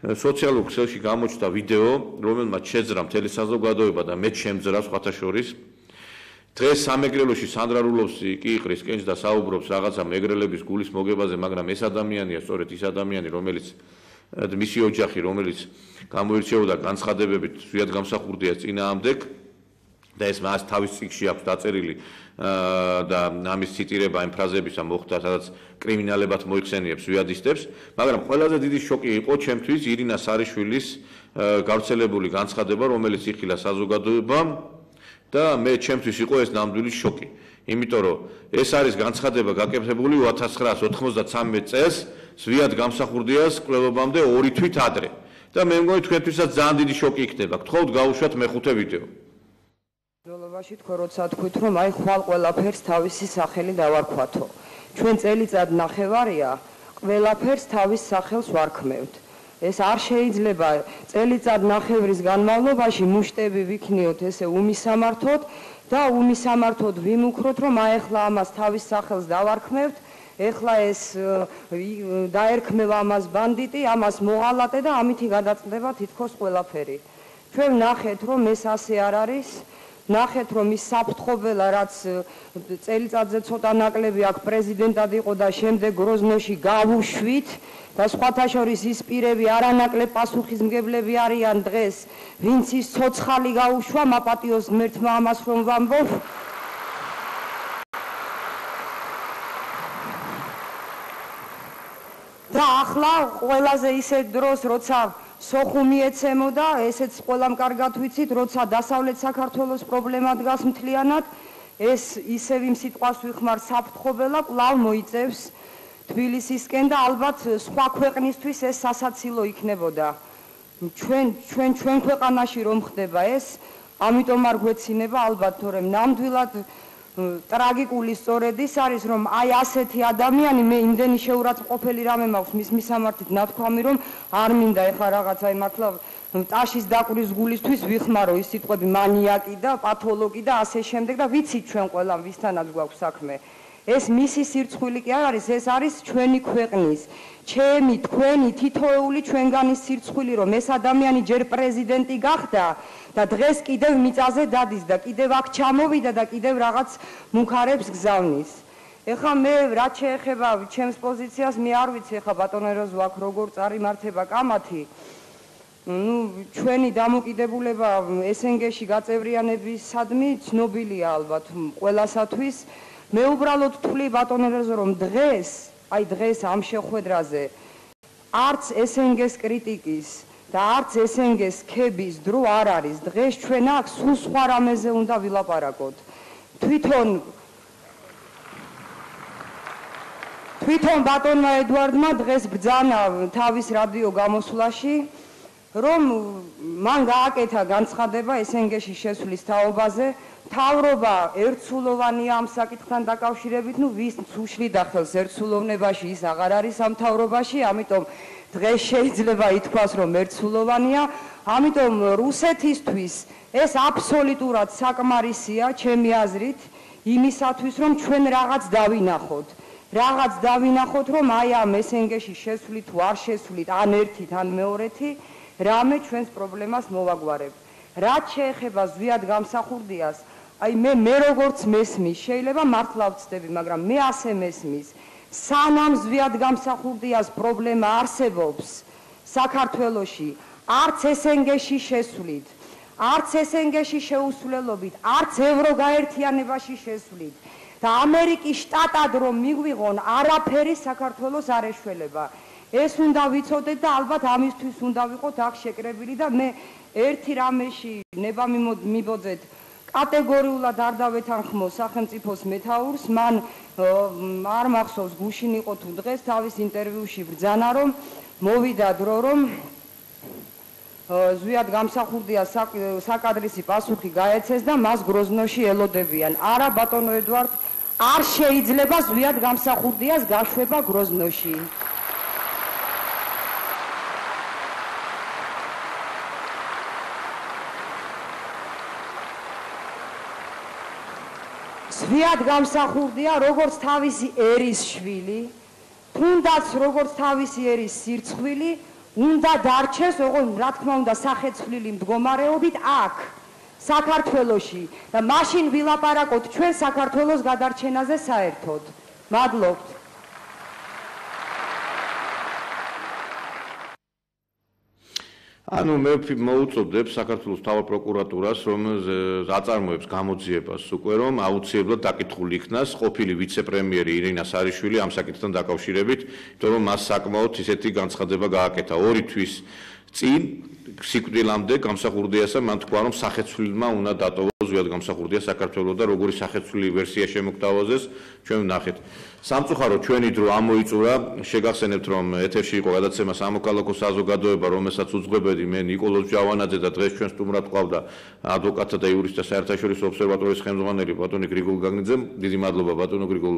სოციალურ ქსელში გამოჩნდა ვიდეო, რომელმაც შეძრა მთელი საზოგადოება და მეც შემძრა სხვათა შორის. დღეს სამეგრელოში სანდრა რულოვსი კი იყრის კენჭს და საუბრობს რაღაცა მეგრელების გულის მოგებაზე, მაგრამ ეს ადამიანია სწორედ ის ადამიანი, რომელიც მისი ოჯახი, რომელიც გამოირჩეოდა განცხადებებით ზვიად გამსახურდია წინააღმდეგ და ეს მას თავის წიგნში აქვს დაწერილი და ამის ციტირება იმ ფრაზებისა მოხდა, სადაც კრიმინალებად მოიხსენიებს ზვიადისტებს, მაგრამ ყველაზე დიდი შოკი იყო ჩემთვის ირინა სარიშვილის გავრცელებული განცხადება, რომელიც იხილა საზოგადოებამ და მე ჩემთვის იყო ეს ნამდვილი შოკი. იმიტომ რომ ეს არის განცხადება გაკეთებული 1993 წელს ზვიად გამსახურდიას კვლევობამდე 2 თვით ადრე. და მე მგონი თქვენთვისაც ძალიან დიდი შოკი იქნება. გთხოვთ გავუშვათ მეხუთე ვიდეო. ბრძოლაში თქო როცა თქვით რომ აი ხვალ ყველაფერს თავისი სახელი დავარქვათო. ჩვენ წელიწად ნახევარია ყველაფერს თავის სახელს ვარქმევთ. ეს არ შეიძლება წელიწად ნახევრის განმავლობაში მუშტები ვიქნიოთ ესე უმისამართოდ და უმისამართოდ ვიმუქროთ რომ აი ახლა ამას თავის სახელს დავარქმევთ, ეხლა ეს დაერქმევა ამას ბანდიტი, ამას მოღალატე და ამითი გადაწყდება თითქოს ყველაფერი. ჩვენ ნახეთ რომ ეს ასე არ არის. ნახეთ რომ ის საფრთხობელა რაც წელიწადზე ცოტა ნაკლები აქ პრეზიდენტად იყო და შემდეგ გროზნოში გავუშვით და სხვათა შორის ის პირები არანაკლებ პასუხისმგებლები არიან დღეს ვინც ის ცოცხალი გაუშვა მაპატიოს ღმერთმა ამას რომ ვამბობ და ახლა ყველაზე ისეთ დროს როცა სოხუმი ეცემოდა, ესეც ყველამ კარგად ვიცით, როცა დასავლეთ საქართველოს პრობლემა დგას მთლიანად, ეს ისევ იმ სიტყვას ვიხმარ საფრთხობელა კვლავ მოიწევს თბილისისკენ და ალბათ სხვა ქვეყნისთვის ეს სასაცილო იქნებოდა. ჩვენ ქვეყანაში რომ ხდება ეს, ამიტომ არ გვეცინება ალბათ, თორემ ნამდვილად ტრაგიკული სწორედ ის არის, რომ აი ასეთი ადამიანი მე იმდენი შეურაცხყოფელი რამე მაქვს მის მისამართით ნათქვამი, რომ არ მინდა ეხლა რაღაცა მართლა ტაშის დაკვრის გულისთვის ვიხმარო ის სიტყვები მანიაკი და პათოლოგი და ასე შემდეგ და ვიცით ჩვენ ყველამ ვისთანაც გვაქვს საქმე. ეს მისი სირცხვილი კი არ არის, ეს არის ჩვენი ქვეყნის, ჩემი, თქვენი, თითოეული ჩვენგანის სირცხვილი, რომ ეს ადამიანი ჯერ პრეზიდენტი გახდა და დღეს კიდევ მიწაზე დადის და კიდევ აქ ჩამოვიდა და კიდევ რაღაც მუქარებს გზავნის. ეხლა მე რაც შეეხება ჩემს პოზიციას, მე არ ვიცი ეხლა ბატონ ეროზო აქ როგორ წარიმართება კამათი. ჩვენი დამოკიდებულება SNG-ში გაწევრიანებისადმი ცნობილია ალბათ ყველასათვის. მე უბრალოდ ვთვლი ბატონ ეროზო რომ დღეს ამ შეხვედრაზე არც SNG-ს კრიტიკის და არც SNG-ს ქების დრო არ არის. დღეს ჩვენ აქ სულ სხვა რამეზე უნდა ვილაპარაკოთ. თვითონ ბატონმა ედვარდმა დღეს ბრძანა თავის რადიო გამოსვლაში, რომ მან გააკეთა განცხადება SNG-ში შესვლის თაობაზე. მთავრობა ერთსულოვანია ამ საკითხთან დაკავშირებით, ვის უშლიდა ხელს ერთსულოვნებაში, ის აღარ არის ამ მთავრობაში, ამიტომ დღეს შეიძლება ითქვას, რომ ერთსულოვანია, ამიტომ რუსეთისთვის ეს აბსოლუტურად საკმარისია, ჩემი აზრით, იმისათვის, რომ ჩვენ რაღაც დავინახოთ, რომ აი ამ SNG-ში შესვლით თუ არ შესვლით, ან ერთით, ან მეორეთი, რამე ჩვენს პრობლემას მოვაგვარებ. რაც შეეხება ზვიად გამსახურდიას, აი მე როგორც მესმის, შეიძლება მართლა ვცდები, მაგრამ მე ასე მესმის, სანამ ზვიად გამსახურდიას პრობლემა არსებობს საქართველოში, არც SNG-ში შესვლით, არც SNG-ში შეუსვლელობით, არც ევროგაერთიანებაში შესვლით და ამერიკის შტატად რომ მიგვიღონ, არაფერი საქართველოს არ ეშველება. ეს უნდა ვიცოდეთ და ალბათ ამისთვის უნდა ვიყოთ აქ შეკრებილი და მე ერთი რამეში ნება მიბოძეთ კატეგორიულად არ დავეთანხმო სახელმწიფოს მეთაურს, მან არ მახსოვს გუშინ იყო თუ დღეს თავის ინტერვიუში ბრძანა, რომ მოვიდა დრო, რომ ზვიად გამსახურდია საკადრისი პასუხი გაეცეს და მას გროზნოში ელოდებიან. არა ბატონო ედვარდ, არ შეიძლება ზვიად გამსახურდიას გაშვება გროზნოში. ზვიად გამსახურდია როგორც თავისი ერის შვილი, თუნდაც როგორც თავისი ერის სირცხვილი, უნდა დარჩეს, რა თქმა უნდა, სახეცვლილი მდგომარეობით აქ, საქართველოში და მაშინ ვილაპარაკოთ ჩვენ საქართველოს გადარჩენაზე საერთოდ. მადლობთ. ანუ მე მოუწოდებ საქართველოს მთავარ პროკურატურას, რომ აწარმოებს გამოძიებას უკვე, რომ აუცილებლად დაკითხული იქნას ყოფილი ვიცე-პრემიერი ირინა სარიშვილი ამ საკითხთან დაკავშირებით, იმიტომ რომ მას საკმაოდ ისეთი განცხადება გააკეთა 2 თვის წინ სიკვდილამდე გამსახურდიასა მან თქვა, რომ სახეცვლილმა უნდა დატოვოს ზუსტად გამსახურდია საქართველოს და როგორი სახეცვლილი ვერსია შემოგთავაზეს, ჩვენ ვნახეთ. სამწუხაროდ ჩვენი დრო ამოიწურა, შეგახსენებთ, რომ ეთერში იყო გადაცემა სამოქალაქო საზოგადოება, რომელსაც უძღვებოდი მე ნიკოლოზ ჯავანაძე და დღეს ჩვენ სტუმრად ყავდა ადვოკატთა და იურისტთა საერთაშორისო ობსერვატორიის ხელმძღვანელი ბატონი გრიგოლ გაგნიძე. დიდი მადლობა ბატონო გრიგოლ